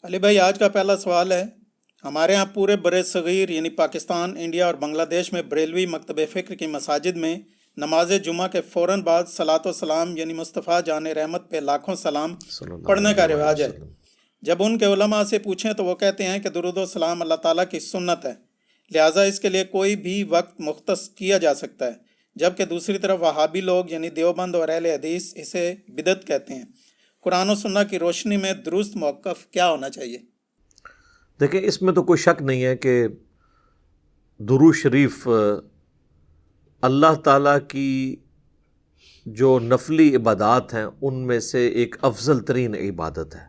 علی بھائی، آج کا پہلا سوال ہے۔ ہمارے ہاں پورے بر صغیر یعنی پاکستان، انڈیا اور بنگلہ دیش میں بریلوی مکتب فکر کی مساجد میں نماز جمعہ کے فوراً بعد صلاۃ و سلام یعنی مصطفیٰ جان رحمت پہ لاکھوں سلام صلی اللہ پڑھنے کا علیہ وآلہ رواج ہے۔ وسلم۔ جب ان کے علماء سے پوچھیں تو وہ کہتے ہیں کہ درود و سلام اللہ تعالیٰ کی سنت ہے، لہٰذا اس کے لیے کوئی بھی وقت مختص کیا جا سکتا ہے، جبکہ دوسری طرف وہابی لوگ یعنی دیوبند اور اہل حدیث اسے بدعت کہتے ہیں۔ قرآن و سنت کی روشنی میں درست موقف کیا ہونا چاہیے؟ دیکھیں، اس میں تو کوئی شک نہیں ہے کہ درود شریف اللہ تعالیٰ کی جو نفلی عبادات ہیں ان میں سے ایک افضل ترین عبادت ہے،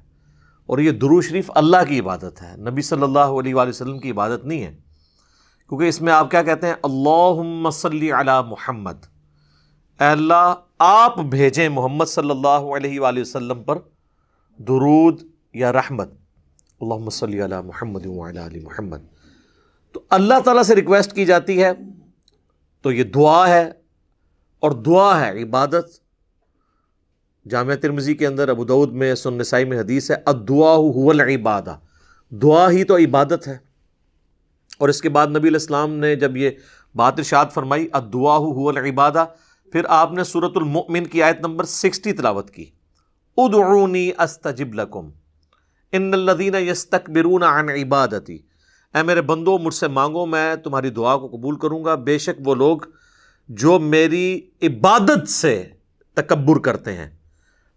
اور یہ درود شریف اللہ کی عبادت ہے، نبی صلی اللہ علیہ وآلہ وسلم کی عبادت نہیں ہے، کیونکہ اس میں آپ کیا کہتے ہیں؟ اللہم صلی علی محمد، اے اللہ آپ بھیجیں محمد صلی اللہ علیہ وآلہ وسلم پر درود یا رحمت، اللہم صلی علی محمد وعلی آل محمد۔ تو اللہ تعالیٰ سے ریکویسٹ کی جاتی ہے، تو یہ دعا ہے، اور دعا ہے عبادت۔ جامعہ ترمذی کے اندر، ابو داؤد میں، سنن نسائی میں حدیث ہے، الدعاء هو العبادہ، دعا ہی تو عبادت ہے۔ اور اس کے بعد نبی علیہ السلام نے جب یہ بات ارشاد فرمائی الدعاء هو العبادہ، پھر آپ نے سورۃ المؤمن کی آیت نمبر 60 تلاوت کی، ادعونی استجب لکم ان الذین یستکبرون عن عبادتی، اے میرے بندو مجھ سے مانگو میں تمہاری دعا کو قبول کروں گا، بے شک وہ لوگ جو میری عبادت سے تکبر کرتے ہیں۔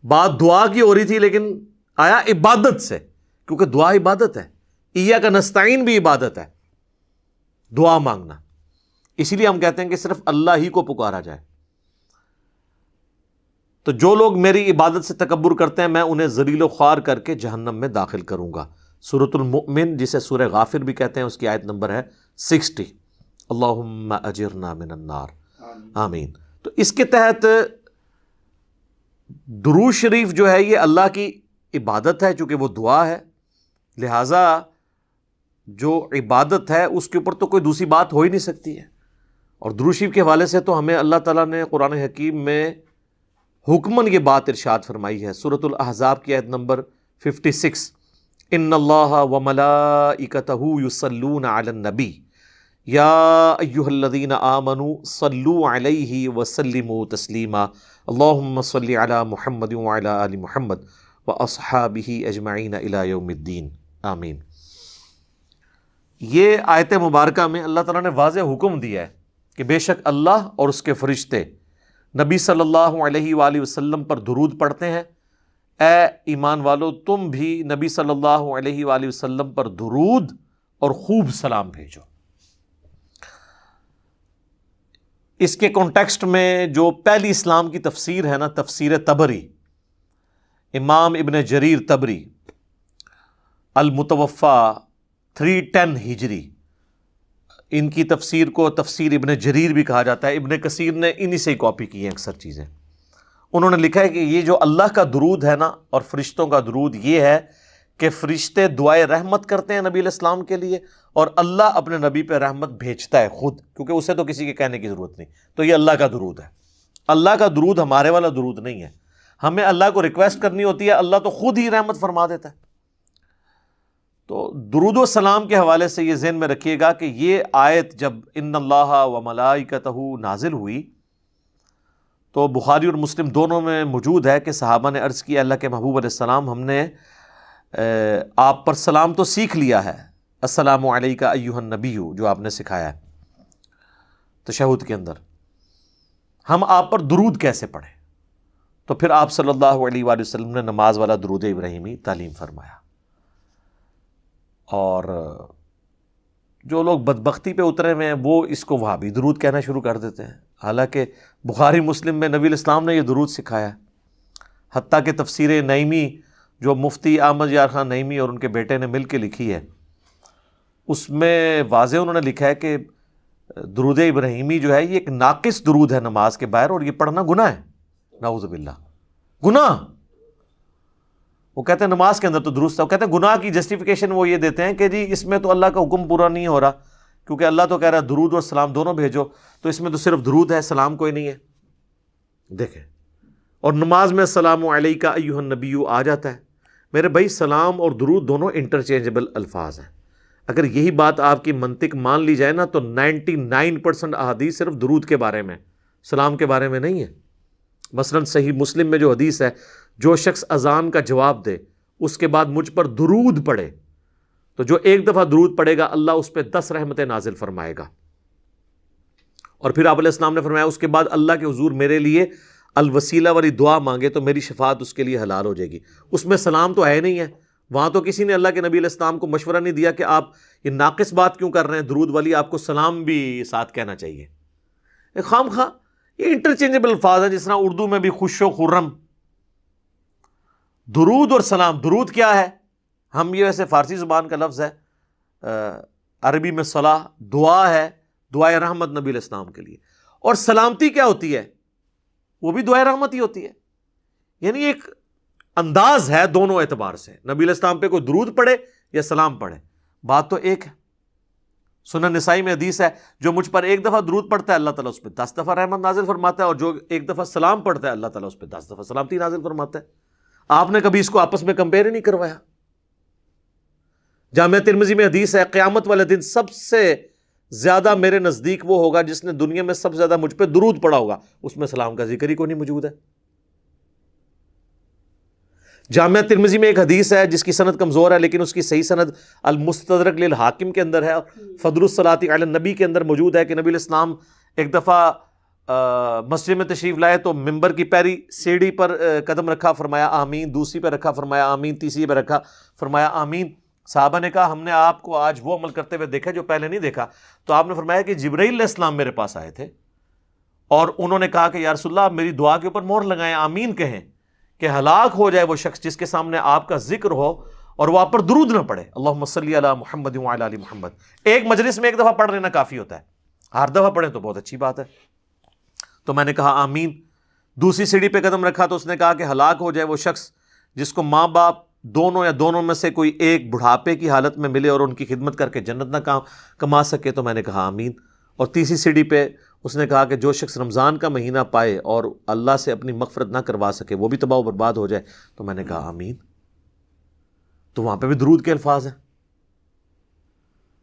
بات دعا کی ہو رہی تھی لیکن آیا عبادت سے، کیونکہ دعا عبادت ہے، ایاک نستعین بھی عبادت ہے، دعا مانگنا۔ اسی لیے ہم کہتے ہیں کہ صرف اللہ ہی کو پکارا جائے۔ تو جو لوگ میری عبادت سے تکبر کرتے ہیں میں انہیں ذلیل و خوار کر کے جہنم میں داخل کروں گا۔ سورۃ المؤمن، جسے سورہ غافر بھی کہتے ہیں، اس کی آیت نمبر ہے 60۔ اللہم اجرنا من النار، آمین۔ تو اس کے تحت درود شریف جو ہے یہ اللہ کی عبادت ہے، چونکہ وہ دعا ہے، لہٰذا جو عبادت ہے اس کے اوپر تو کوئی دوسری بات ہو ہی نہیں سکتی ہے۔ اور درود شریف کے حوالے سے تو ہمیں اللہ تعالیٰ نے قرآن حکیم میں حکماً یہ بات ارشاد فرمائی ہے، سورۃ الاحزاب کی آیت نمبر 56، ان اللہ وملائکتہ یصلون علی النبی یا ایھا الذین آمنوا صلوا علیہ وسلموا تسلیما اللہم صلی علی محمد وعلی آل محمد واصحابہ اجمعین الی یوم الدین، آمین۔ یہ آیت مبارکہ میں اللہ تعالیٰ نے واضح حکم دیا ہے کہ بے شک اللہ اور اس کے فرشتے نبی صلی اللہ علیہ وآلہ وسلم پر درود پڑھتے ہیں، اے ایمان والو تم بھی نبی صلی اللہ علیہ وآلہ وسلم پر درود اور خوب سلام بھیجو۔ اس کے کانٹیکسٹ میں جو پہلی اسلام کی تفسیر ہے نا، تفسیر تبری، امام ابن جریر تبری المتوفا 310 ہجری، ان کی تفسیر کو تفسیر ابن جریر بھی کہا جاتا ہے، ابن کثیر نے انہی سے ہی کاپی کی ہیں اکثر چیزیں۔ انہوں نے لکھا ہے کہ یہ جو اللہ کا درود ہے نا اور فرشتوں کا درود، یہ ہے کہ فرشتے دعائے رحمت کرتے ہیں نبی علیہ السلام کے لیے، اور اللہ اپنے نبی پہ رحمت بھیجتا ہے خود، کیونکہ اسے تو کسی کے کہنے کی ضرورت نہیں۔ تو یہ اللہ کا درود ہے۔ اللہ کا درود ہمارے والا درود نہیں ہے، ہمیں اللہ کو ریکویسٹ کرنی ہوتی ہے، اللہ تو خود ہی رحمت فرما دیتا ہے۔ تو درود و سلام کے حوالے سے یہ ذہن میں رکھیے گا کہ یہ آیت جب ان اللہ و ملائکتہ نازل ہوئی تو بخاری اور مسلم دونوں میں موجود ہے کہ صحابہ نے عرض کیا، اللہ کے محبوب علیہ السلام ہم نے آپ پر سلام تو سیکھ لیا ہے، السلام علیکہ ایھا النبی، جو آپ نے سکھایا ہے تشہد کے اندر، ہم آپ پر درود کیسے پڑھیں؟ تو پھر آپ صلی اللہ علیہ وآلہ وسلم نے نماز والا درود ابراہیمی تعلیم فرمایا۔ اور جو لوگ بدبختی پہ اترے ہوئے ہیں وہ اس کو وہابی درود کہنا شروع کر دیتے ہیں، حالانکہ بخاری مسلم میں نبی علیہ السلام نے یہ درود سکھایا ہے۔ حتیٰ کہ تفسیر نعیمی جو مفتی احمد یار خان نعیمی اور ان کے بیٹے نے مل کے لکھی ہے، اس میں واضح انہوں نے لکھا ہے کہ درود ابراہیمی جو ہے یہ ایک ناقص درود ہے نماز کے باہر، اور یہ پڑھنا گناہ ہے، نعوذ باللہ، گناہ۔ وہ کہتے ہیں نماز کے اندر تو درست ہے، وہ کہتے ہیں گناہ کی جسٹیفیکیشن وہ یہ دیتے ہیں کہ جی اس میں تو اللہ کا حکم پورا نہیں ہو رہا، کیونکہ اللہ تو کہہ رہا ہے درود اور سلام دونوں بھیجو، تو اس میں تو صرف درود ہے، سلام کوئی نہیں ہے۔ دیکھیں، اور نماز میں السلام علیکہ ایھا النبی آ جاتا ہے، میرے بھائی سلام اور درود دونوں انٹرچینجبل الفاظ ہیں. اگر یہی بات آپ کی منطق مان لی جائے نا تو 99% احادیث صرف درود کے بارے میں، سلام کے بارے میں نہیں ہے. مثلا صحیح مسلم میں جو حدیث ہے، جو شخص اذان کا جواب دے اس کے بعد مجھ پر درود پڑھے تو جو ایک دفعہ درود پڑھے گا اللہ اس پہ 10 رحمتیں نازل فرمائے گا. اور پھر آپ علیہ السلام نے فرمایا اس کے بعد اللہ کے حضور میرے لیے الوسیلہ والی دعا مانگے تو میری شفاعت اس کے لیے حلال ہو جائے گی. اس میں سلام تو ہے نہیں ہے. وہاں تو کسی نے اللہ کے نبی علیہ السلام کو مشورہ نہیں دیا کہ آپ یہ ناقص بات کیوں کر رہے ہیں، درود والی آپ کو سلام بھی ساتھ کہنا چاہیے. خام خواہ یہ انٹرچینجبل الفاظ ہیں، جس طرح اردو میں بھی خوش و خرم. درود اور سلام، درود کیا ہے؟ ہم یہ ویسے فارسی زبان کا لفظ ہے، عربی میں صلاح دعا ہے، دعائے رحمت نبی علیہ السلام کے لیے. اور سلامتی کیا ہوتی ہے؟ وہ بھی دعائے رحمت ہی ہوتی ہے. یعنی ایک انداز ہے دونوں اعتبار سے، نبی علیہ السلام پہ کوئی درود پڑھے یا سلام پڑھے، بات تو ایک ہے. سنن نسائی میں حدیث ہے، جو مجھ پر ایک دفعہ درود پڑھتا ہے اللہ تعالیٰ اس پہ 10 دفعہ رحمت نازل فرماتا ہے، اور جو ایک دفعہ سلام پڑھتا ہے اللہ تعالیٰ اس پہ 10 دفعہ سلامتی نازل فرماتا ہے. آپ نے کبھی اس کو آپس میں کمپیئر ہی نہیں کروایا. جامعہ ترمذی میں حدیث ہے، قیامت والے دن سب سے زیادہ میرے نزدیک وہ ہوگا جس نے دنیا میں سب سے زیادہ مجھ پہ درود پڑا ہوگا، اس میں سلام کا ذکر ہی کوئی نہیں موجود ہے. جامعہ ترمذی میں ایک حدیث ہے جس کی سند کمزور ہے، لیکن اس کی صحیح سند المستدرک للحاکم کے اندر ہے، فضل الصلاۃ علی النبی کے اندر موجود ہے کہ نبی علیہ السلام ایک دفعہ مسجد میں تشریف لائے تو ممبر کی پہلی سیڑھی پر قدم رکھا، فرمایا آمین، دوسری پہ رکھا، فرمایا آمین، تیسری پہ رکھا، فرمایا آمین. صحابہ نے کہا ہم نے آپ کو آج وہ عمل کرتے ہوئے دیکھا جو پہلے نہیں دیکھا. تو آپ نے فرمایا کہ جبرائیل علیہ السلام میرے پاس آئے تھے اور انہوں نے کہا کہ یا رسول اللہ آپ میری دعا کے اوپر مہر لگائیں، آمین کہیں کہ ہلاک ہو جائے وہ شخص جس کے سامنے آپ کا ذکر ہو اور وہ آپ پر درود نہ پڑھے. اللہم صلی علی محمد وعلی آل محمد. ایک مجلس میں ایک دفعہ پڑھ لینا کافی ہوتا ہے، ہر دفعہ پڑھیں تو بہت اچھی بات ہے. تو میں نے کہا آمین. دوسری سیڑھی پہ قدم رکھا تو اس نے کہا کہ ہلاک ہو جائے وہ شخص جس کو ماں باپ دونوں یا دونوں میں سے کوئی ایک بڑھاپے کی حالت میں ملے اور ان کی خدمت کر کے جنت نہ کما سکے. تو میں نے کہا آمین. اور تیسری سیڑھی پہ اس نے کہا کہ جو شخص رمضان کا مہینہ پائے اور اللہ سے اپنی مغفرت نہ کروا سکے وہ بھی تباہ و برباد ہو جائے. تو میں نے کہا آمین. تو وہاں پہ بھی درود کے الفاظ ہیں.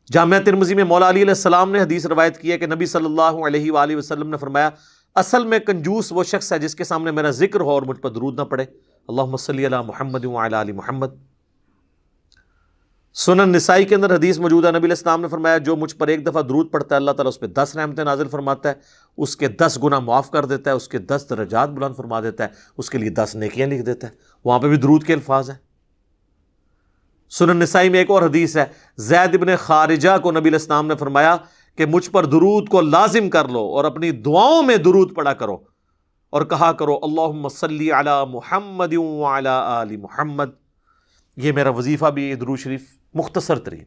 جامعہ ترمذی میں مولا علی علیہ السلام نے حدیث روایت کی ہے کہ نبی صلی اللہ علیہ وآلہ وسلم نے فرمایا اصل میں کنجوس وہ شخص ہے جس کے سامنے میرا ذکر ہو اور مجھ پر درود نہ پڑے. اللہم صلی علی محمد وعلی آل محمد. سنن نسائی کے اندر حدیث موجود ہے، نبی علیہ السلام نے فرمایا جو مجھ پر ایک دفعہ درود پڑتا ہے اللہ تعالیٰ اس پہ 10 رحمتیں نازل فرماتا ہے، اس کے 10 گناہ معاف کر دیتا ہے، اس کے 10 درجات بلند فرما دیتا ہے، اس کے لیے 10 نیکیاں لکھ دیتا ہے. وہاں پہ بھی درود کے الفاظ ہیں. سنن نسائی میں ایک اور حدیث ہے، زید بن خارجہ کو نبی علیہ السلام نے فرمایا کہ مجھ پر درود کو لازم کر لو اور اپنی دعاؤں میں درود پڑھا کرو اور کہا کرو اللہم صلی علی محمد وعلی آل محمد. یہ میرا وظیفہ بھی ہے، درود شریف مختصر ترین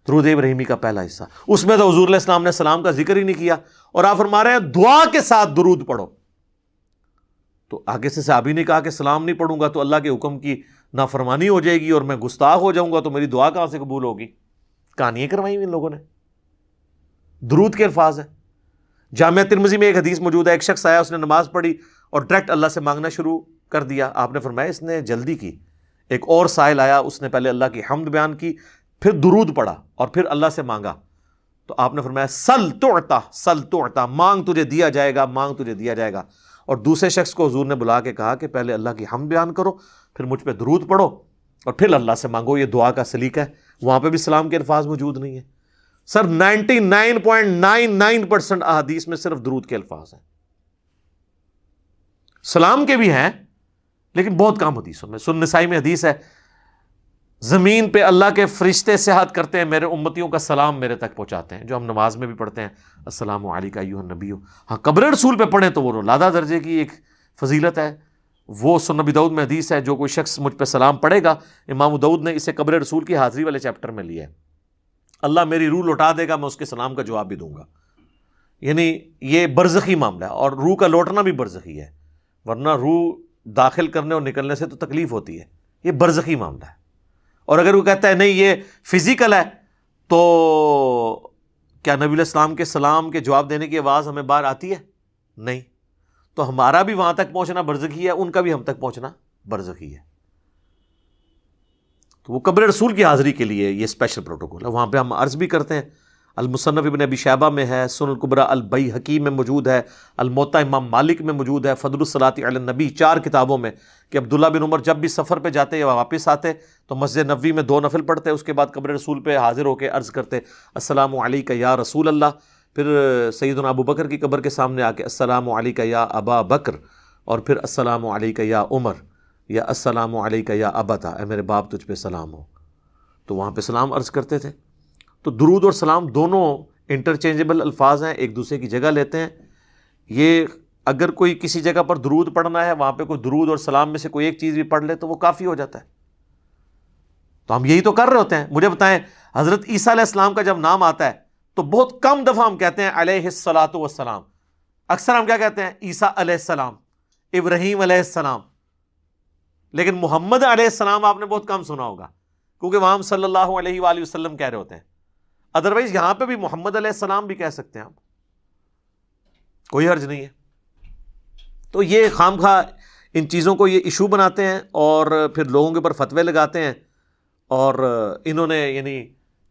درود ابراہیمی کا پہلا حصہ. اس میں تو حضور علیہ السلام نے سلام کا ذکر ہی نہیں کیا اور آپ فرما رہے ہیں دعا کے ساتھ درود پڑھو. تو آگے سے صحابی نے کہا کہ سلام نہیں پڑھوں گا تو اللہ کے حکم کی نافرمانی ہو جائے گی اور میں گستاخ ہو جاؤں گا تو میری دعا کہاں سے قبول ہوگی. کہانیاں کروائی ان لوگوں نے. درود کے الفاظ ہیں. جامعہ ترمذی میں ایک حدیث موجود ہے، ایک شخص آیا، اس نے نماز پڑھی اور ڈائریکٹ اللہ سے مانگنا شروع کر دیا. آپ نے فرمایا اس نے جلدی کی. ایک اور سائل آیا، اس نے پہلے اللہ کی حمد بیان کی، پھر درود پڑھا اور پھر اللہ سے مانگا. تو آپ نے فرمایا سل تعطا، سل تعطا، مانگ تجھے دیا جائے گا، مانگ تجھے دیا جائے گا. اور دوسرے شخص کو حضور نے بلا کے کہا کہ پہلے اللہ کی حمد بیان کرو، پھر مجھ پہ درود پڑھو اور پھر اللہ سے مانگو. یہ دعا کا سلیقہ ہے. وہاں پہ بھی سلام کے الفاظ موجود نہیں ہیں. سر 99.99% احادیث میں صرف درود کے الفاظ ہیں. سلام کے بھی ہیں لیکن بہت کم حدیثوں میں. سنن نسائی میں حدیث ہے زمین پہ اللہ کے فرشتے سیاحت کرتے ہیں، میرے امتیوں کا سلام میرے تک پہنچاتے ہیں، جو ہم نماز میں بھی پڑھتے ہیں السلام علیکم ایھا النبی. ہاں قبر رسول پہ پڑھیں تو وہ لادہ درجے کی ایک فضیلت ہے. وہ سنن ابی داؤد میں حدیث ہے جو کوئی شخص مجھ پہ سلام پڑھے گا، امام داؤد نے اسے قبر رسول کی حاضری والے چیپٹر میں لیا ہے، اللہ میری روح لوٹا دے گا، میں اس کے سلام کا جواب بھی دوں گا. یعنی یہ برزخی معاملہ ہے اور روح کا لوٹنا بھی برزخی ہے، ورنہ روح داخل کرنے اور نکلنے سے تو تکلیف ہوتی ہے. یہ برزخی معاملہ ہے. اور اگر وہ کہتا ہے نہیں یہ فزیکل ہے تو کیا نبی علیہ السلام کے سلام کے جواب دینے کی آواز ہمیں باہر آتی ہے؟ نہیں. تو ہمارا بھی وہاں تک پہنچنا برزخی ہے، ان کا بھی ہم تک پہنچنا برزخی ہے. تو وہ قبر رسول کی حاضری کے لیے یہ اسپیشل پروٹوکول ہے. وہاں پہ ہم عرض بھی کرتے ہیں. المصنف ابن ابی شیبہ میں ہے، سنن الکبریٰ البیہقی میں موجود ہے، الموطا امام مالک میں موجود ہے، فضل الصلاۃ علی النبی 4 کتابوں میں، کہ عبداللہ بن عمر جب بھی سفر پہ جاتے یا واپس آتے تو مسجد نبوی میں 2 نفل پڑھتے، اس کے بعد قبر رسول پہ حاضر ہو کے عرض کرتے السلام علیک یا رسول اللہ. پھر سیدنا ابو بکر کی قبر کے سامنے آ کے السلام علیک یا ابا بکر، اور پھر السلام علیک یا عمر، یا السلام علیک یا ابتا، اے میرے باپ تجھ پہ سلام ہو. تو وہاں پہ سلام عرض کرتے تھے. تو درود اور سلام دونوں انٹرچینجبل الفاظ ہیں، ایک دوسرے کی جگہ لیتے ہیں. یہ اگر کوئی کسی جگہ پر درود پڑھنا ہے، وہاں پہ کوئی درود اور سلام میں سے کوئی ایک چیز بھی پڑھ لے تو وہ کافی ہو جاتا ہے. تو ہم یہی تو کر رہے ہوتے ہیں. مجھے بتائیں، حضرت عیسیٰ علیہ السلام کا جب نام آتا ہے تو بہت کم دفعہ ہم کہتے ہیں علیہ الصلاۃ والسلام. اکثر ہم کیا کہتے ہیں؟ عیسیٰ علیہ السلام، ابراہیم علیہ السلام. لیکن محمد علیہ السلام آپ نے بہت کم سنا ہوگا، کیونکہ وہاں ہم صلی اللہ علیہ وآلہ وسلم کہہ رہے ہوتے ہیں. ادروائز یہاں پہ بھی محمد علیہ السلام بھی کہہ سکتے ہیں آپ، کوئی حرج نہیں ہے. تو یہ خام خواہ ان چیزوں کو یہ ایشو بناتے ہیں اور پھر لوگوں کے اوپر فتوے لگاتے ہیں. اور انہوں نے یعنی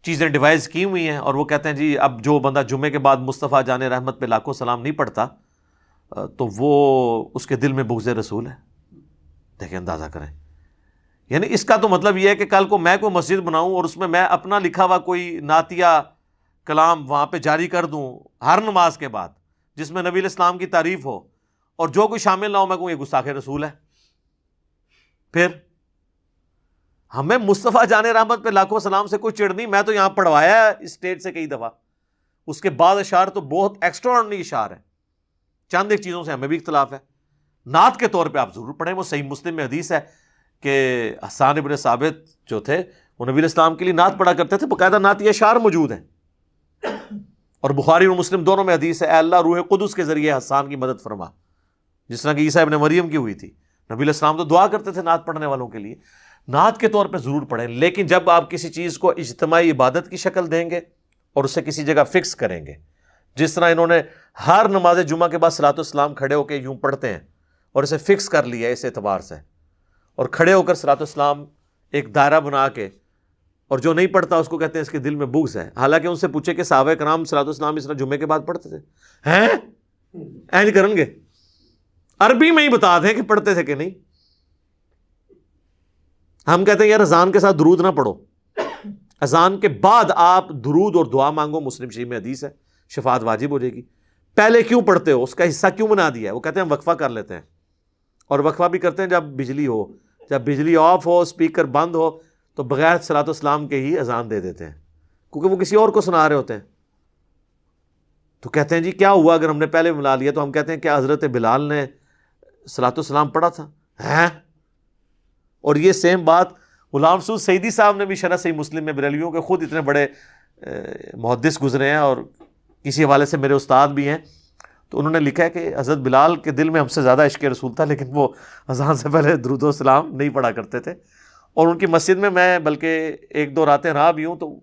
چیزیں ڈیوائز کی ہوئی ہیں، اور وہ کہتے ہیں جی اب جو بندہ جمعے کے بعد مصطفیٰ جان رحمت پہ لاکھوں سلام نہیں پڑھتا تو وہ اس کے دل میں بغض رسول ہے. دیکھیں، اندازہ کریں. یعنی اس کا تو مطلب یہ ہے کہ کل کو میں کوئی مسجد بناؤں اور اس میں اپنا لکھا ہوا کوئی نعتیہ کلام وہاں پہ جاری کر دوں ہر نماز کے بعد، جس میں نبی الاسلام کی تعریف ہو، اور جو کوئی شامل نہ ہو میں کہوں یہ گستاخ رسول ہے. پھر ہمیں مصطفیٰ جان رحمت پہ لاکھوں سلام سے کوئی چڑ نہیں. میں تو یہاں پڑھوایا ہے اسٹیج سے کئی دفعہ. اس کے بعد اشعار تو بہت ایکسٹرا آرڈنری اشعار ہیں. چند ایک چیزوں سے ہمیں بھی اختلاف ہے. نعت کے طور پہ آپ ضرور پڑھیں. وہ صحیح مسلم میں حدیث ہے کہ حسان ابن ثابت جو تھے وہ نبی الاسلام کے لیے نعت پڑھا کرتے تھے. باقاعدہ نعتیہ اشعار موجود ہیں. اور بخاری اور مسلم دونوں میں حدیث ہے، اے اللہ روح قدس کے ذریعے حسان کی مدد فرما، جس طرح کہ عیسیٰ ابن مریم کی ہوئی تھی. نبی الاسلام تو دعا کرتے تھے نعت پڑھنے والوں کے لیے. نعت کے طور پہ ضرور پڑھیں، لیکن جب آپ کسی چیز کو اجتماعی عبادت کی شکل دیں گے اور اسے کسی جگہ فکس کریں گے، جس طرح انہوں نے ہر نماز جمعہ کے بعد صلاۃ والسلام کھڑے ہو کے یوں پڑھتے ہیں اور اسے فکس کر لیا اس اعتبار سے، اور کھڑے ہو کر صلاۃ والسلام ایک دائرہ بنا کے، اور جو نہیں پڑھتا اس کو کہتے ہیں اس کے دل میں بغض ہے. حالانکہ ان سے پوچھے کہ صحابہ کرام صلاۃ والسلام اس طرح جمعے کے بعد پڑھتے تھے؟ ہیں اینج کریں گے، عربی میں ہی بتا دیں کہ پڑھتے تھے کہ نہیں. ہم کہتے ہیں یار اذان کے ساتھ درود نہ پڑھو، اذان کے بعد آپ درود اور دعا مانگو. مسلم شریف میں حدیث ہے شفاعت واجب ہو جائے گی. پہلے کیوں پڑھتے ہو؟ اس کا حصہ کیوں بنا دیا ہے؟ وہ کہتے ہیں ہم وقفہ کر لیتے ہیں، اور وقفہ بھی کرتے ہیں جب بجلی ہو، جب بجلی آف ہو، اسپیکر بند ہو، تو بغیر صلاۃ والسلام کے ہی اذان دے دیتے ہیں، کیونکہ وہ کسی اور کو سنا رہے ہوتے ہیں. تو کہتے ہیں جی کیا ہوا اگر ہم نے پہلے ملا لیا؟ تو ہم کہتے ہیں کیا حضرت بلال نے صلاۃ والسلام پڑھا تھا؟ ہیں؟ اور یہ سیم بات غلام مسعود سعیدی صاحب نے بھی شرح صحیح مسلم میں، بریلویوں کے خود اتنے بڑے محدث گزرے ہیں اور کسی حوالے سے میرے استاد بھی ہیں، تو انہوں نے لکھا ہے کہ حضرت بلال کے دل میں ہم سے زیادہ عشق رسول تھا، لیکن وہ اذان سے پہلے درود و سلام نہیں پڑھا کرتے تھے. اور ان کی مسجد میں بلکہ 1-2 راتیں رہا بھی ہوں، تو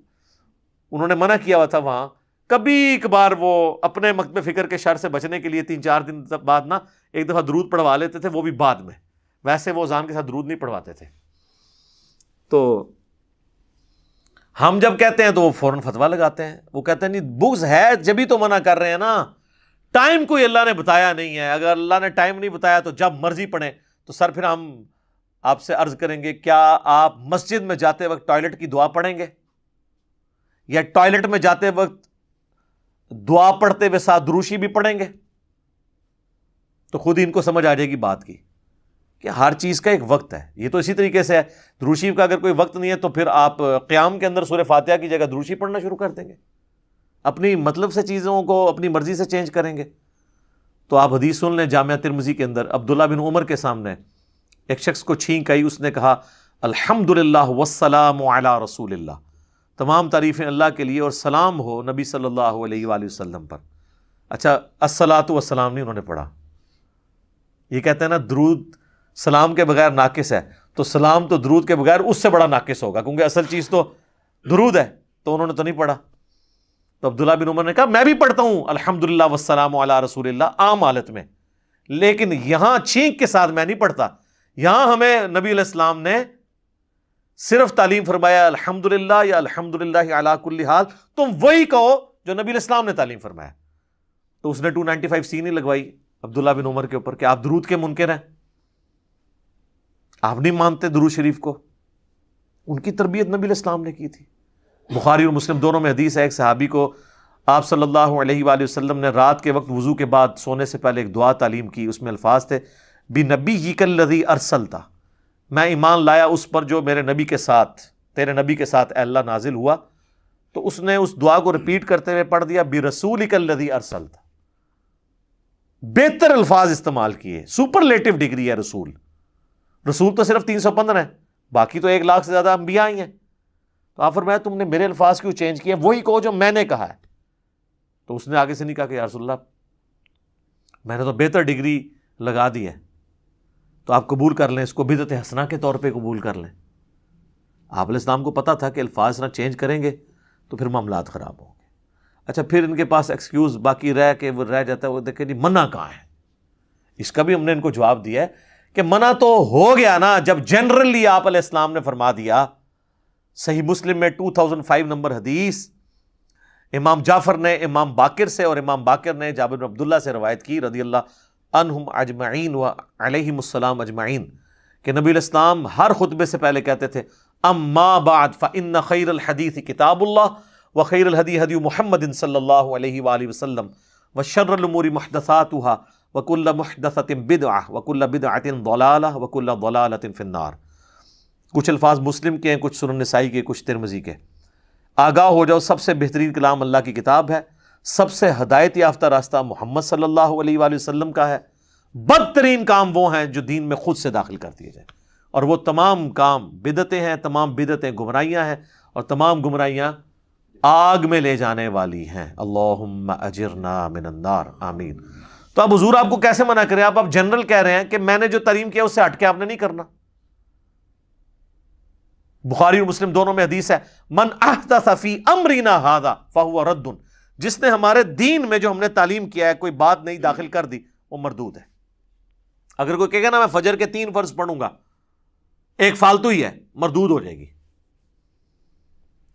انہوں نے منع کیا ہوا تھا وہاں. کبھی کبھار وہ اپنے مکتب فکر کے شر سے بچنے کے لیے 3-4 دن بعد نا ایک دفعہ درود پڑھوا لیتے تھے، وہ بھی بعد میں. ویسے وہ اذان کے ساتھ درود نہیں پڑھواتے تھے. تو ہم جب کہتے ہیں تو وہ فوراً فتویٰ لگاتے ہیں. وہ کہتے ہیں نہیں بغض ہے جبھی تو منع کر رہے ہیں نا. ٹائم کوئی اللہ نے بتایا نہیں ہے. اگر اللہ نے ٹائم نہیں بتایا تو جب مرضی پڑھیں. تو سر پھر ہم آپ سے عرض کریں گے، کیا آپ مسجد میں جاتے وقت ٹوائلٹ کی دعا پڑھیں گے، یا ٹوائلٹ میں جاتے وقت دعا پڑھتے ہوئے ساتھ دروشی بھی پڑھیں گے؟ تو خود ہی ان کو سمجھ آ جائے گی بات کی کہ ہر چیز کا ایک وقت ہے. یہ تو اسی طریقے سے ہے، دروشی کا اگر کوئی وقت نہیں ہے تو پھر آپ قیام کے اندر سورہ فاتحہ کی جگہ دروشی پڑھنا شروع کر دیں گے، اپنی مطلب سے چیزوں کو اپنی مرضی سے چینج کریں گے. تو آپ حدیث سن لیں جامعہ ترمذی کے اندر، عبداللہ بن عمر کے سامنے ایک شخص کو چھینک آئی، اس نے کہا الحمدللہ والسلام علی رسول اللہ، تمام تعریفیں اللہ کے لیے اور سلام ہو نبی صلی اللہ علیہ وآلہ وسلم پر. اچھا الصلاۃ والسلام نہیں انہوں نے پڑھا. یہ کہتے ہیں نا درود سلام کے بغیر ناقص ہے، تو سلام تو درود کے بغیر اس سے بڑا ناقص ہوگا، کیونکہ اصل چیز تو درود ہے. تو انہوں نے تو نہیں پڑھا. تو عبداللہ بن عمر نے کہا میں بھی پڑھتا ہوں الحمدللہ والسلام علی رسول اللہ عام حالت میں، لیکن یہاں چھینک کے ساتھ میں نہیں پڑھتا. یہاں ہمیں نبی علیہ السلام نے صرف تعلیم فرمایا الحمدللہ یا الحمدللہ علی کل حال، تم وہی کہو جو نبی علیہ السلام نے تعلیم فرمایا۔ تو اس نے 295 نہیں لگوائی عبداللہ بن عمر کے اوپر کہ آپ درود کے منکر ہیں، آپ نہیں مانتے درود شریف کو۔ ان کی تربیت نبی علیہ السلام نے کی تھی۔ بخاری اور مسلم دونوں میں حدیث ہے، ایک صحابی کو آپ صلی اللہ علیہ وآلہ وسلم نے رات کے وقت وضو کے بعد سونے سے پہلے ایک دعا تعلیم کی، اس میں الفاظ تھے بِنَبِيِّكَ الَّذِي أَرْسَلْتَ، میں ایمان لایا اس پر جو میرے نبی کے ساتھ، تیرے نبی کے ساتھ اے اللہ نازل ہوا۔ تو اس نے اس دعا کو ریپیٹ کرتے ہوئے پڑھ دیا بِرَسُولِكَ الَّذِي أَرْسَلْتَ، بہتر الفاظ استعمال کیے، سپرلیٹو ڈگری ہے رسول۔ رسول تو صرف 315 ہیں، باقی تو 1,00,000 سے زیادہ انبیاء ہی ہیں۔ تو آپ فرمایا تم نے میرے الفاظ کیوں چینج کیے، وہی کہو جو میں نے کہا ہے۔ تو اس نے آگے سے نہیں کہا کہ یا رسول اللہ میں نے تو بہتر ڈگری لگا دی ہے، تو آپ قبول کر لیں، اس کو بدعت حسنہ کے طور پہ قبول کر لیں۔ آپ علیہ السلام کو پتا تھا کہ الفاظ نہ چینج کریں گے تو پھر معاملات خراب ہوں گے۔ اچھا، پھر ان کے پاس ایکسکیوز باقی وہ رہ جاتا ہے، وہ دیکھیں جی منع کہاں ہے۔ اس کا بھی ہم نے ان کو جواب دیا ہے کہ منع تو ہو گیا نا جب جنرلی آپ علیہ السلام نے فرما دیا۔ صحیح مسلم میں 2005 نمبر حدیث امام جعفر نے امام باقر سے، اور امام باقر نے جابر بن عبداللہ سے روایت کی رضی اللہ عنہم اجمعین و علیہم السلام اجمعین، کہ نبی علیہ السلام ہر خطبے سے پہلے کہتے تھے اما بعد فإن خیر الحدیث کتاب اللہ وخیر الہدی ہدی محمد صلی اللہ علیہ وآلہ وسلم وشر الامور محدثاتها وکل محدثۃ بدعہ وکل بدعۃ ضلالہ وکل ضلالۃ فی النار۔ کچھ الفاظ مسلم کے ہیں، کچھ سنن نسائی کے، کچھ ترمذی کے۔ آگاہ ہو جاؤ، سب سے بہترین کلام اللہ کی کتاب ہے، سب سے ہدایت یافتہ راستہ محمد صلی اللہ علیہ وآلہ وسلم کا ہے، بدترین کام وہ ہیں جو دین میں خود سے داخل کر دیے جائیں، اور وہ تمام کام بدعتیں ہیں، تمام بدعتیں گمراہیاں ہیں، اور تمام گمراہیاں آگ میں لے جانے والی ہیں۔ اللہم اجرنا من النار، آمین۔ تو اب حضور آپ کو کیسے منع کریں؟ آپ جنرل کہہ رہے ہیں کہ میں نے جو تعلیم کیا اس سے ہٹ کے آپ نے نہیں کرنا۔ بخاری اور مسلم دونوں میں حدیث ہے من احدث فی امرنا ھذا فہو رد، جس نے ہمارے دین میں جو ہم نے تعلیم کیا ہے کوئی بات نہیں داخل کر دی، وہ مردود ہے۔ اگر کوئی کہے گا نا میں فجر کے 3 فرض پڑھوں گا، ایک فالتو ہی ہے، مردود ہو جائے گی۔